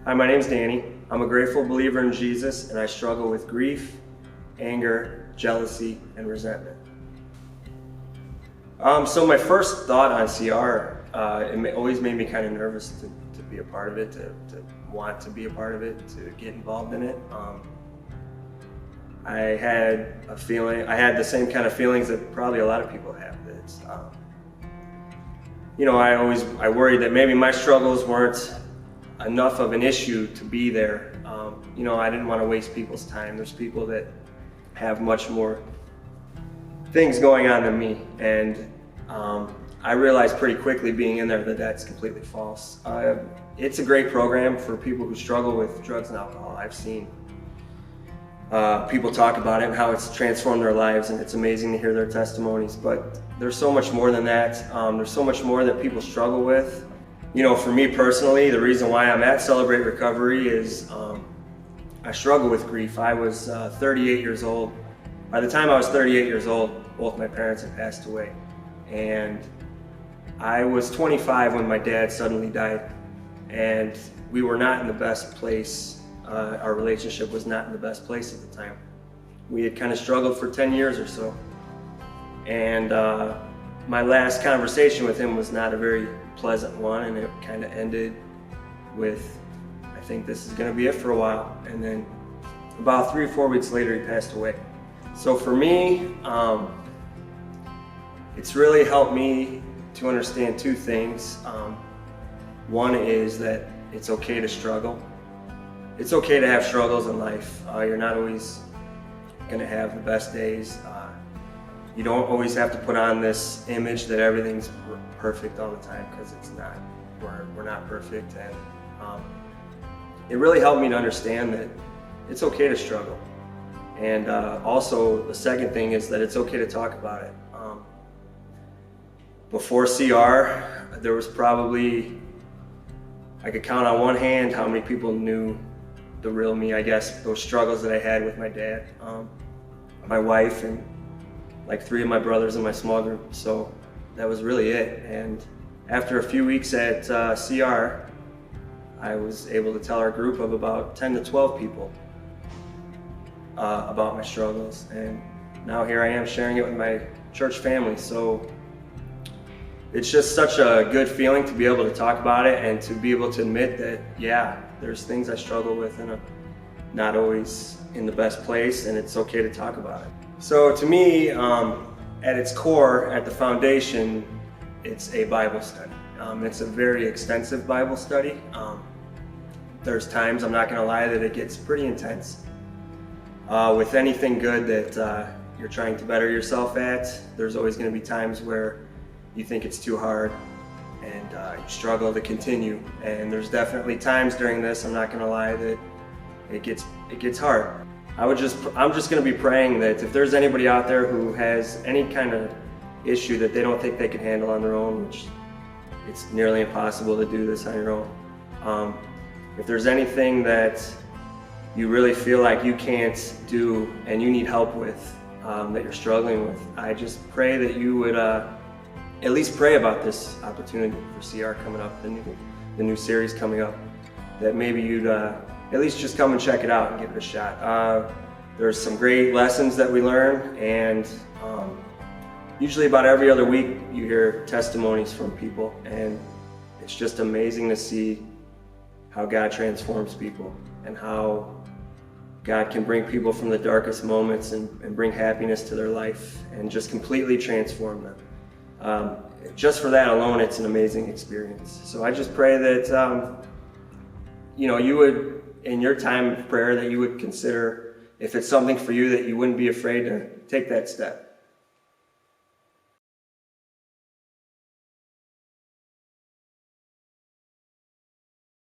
Hi, my name's Danny. I'm a grateful believer in Jesus, and I struggle with grief, anger, jealousy, and resentment. So my first thought on CR, always made me kind of nervous to be a part of it, to want to be a part of it, to get involved in it. I had the same kind of feelings that probably a lot of people have. I worried that maybe my struggles weren't enough of an issue to be there. I didn't want to waste people's time. There's people that have much more things going on than me, and I realized pretty quickly being in there that that's completely false. It's a great program for people who struggle with drugs and alcohol. I've seen people talk about it and how it's transformed their lives, and it's amazing to hear their testimonies, but there's so much more than that. There's so much more that people struggle with. For me personally, the reason why I'm at Celebrate Recovery is I struggle with grief. I was 38 years old. By the time I was 38 years old, both my parents had passed away. And I was 25 when my dad suddenly died. And we were not in the best place. Our relationship was not in the best place at the time. We had kind of struggled for 10 years or so. And my last conversation with him was not a very pleasant one, and it kind of ended with, I think this is going to be it for a while. And then about 3 or 4 weeks later, he passed away. So for me, it's really helped me to understand two things. One is that it's okay to struggle. It's okay to have struggles in life. You're not always going to have the best days. You don't always have to put on this image that everything's perfect all the time, because it's not. We're not perfect, and it really helped me to understand that it's okay to struggle. And also, the second thing is that it's okay to talk about it. Before CR, there was probably, I could count on one hand how many people knew the real me, I guess, those struggles that I had with my dad, my wife, and like 3 of my brothers in my small group. So that was really it. And after a few weeks at CR, I was able to tell our group of about 10 to 12 people about my struggles. And now here I am sharing it with my church family. So it's just such a good feeling to be able to talk about it and to be able to admit that, yeah, there's things I struggle with and I'm not always in the best place, and it's okay to talk about it. So to me, at its core, at the foundation, it's a Bible study. It's a very extensive Bible study. There's times, I'm not going to lie, that it gets pretty intense. With anything good that you're trying to better yourself at, there's always going to be times where you think it's too hard and you struggle to continue. And there's definitely times during this, I'm not going to lie, that it gets hard. I'm just going to be praying that if there's anybody out there who has any kind of issue that they don't think they can handle on their own, which it's nearly impossible to do this on your own. If there's anything that you really feel like you can't do and you need help with, that you're struggling with, I just pray that you would at least pray about this opportunity for CR coming up, the new series coming up, that maybe you'd at least just come and check it out and give it a shot. There's some great lessons that we learn, and usually about every other week you hear testimonies from people, and it's just amazing to see how God transforms people and how God can bring people from the darkest moments and bring happiness to their life and just completely transform them. Just for that alone, it's an amazing experience. So I just pray that you would, in your time of prayer, that you would consider, if it's something for you, that you wouldn't be afraid to take that step.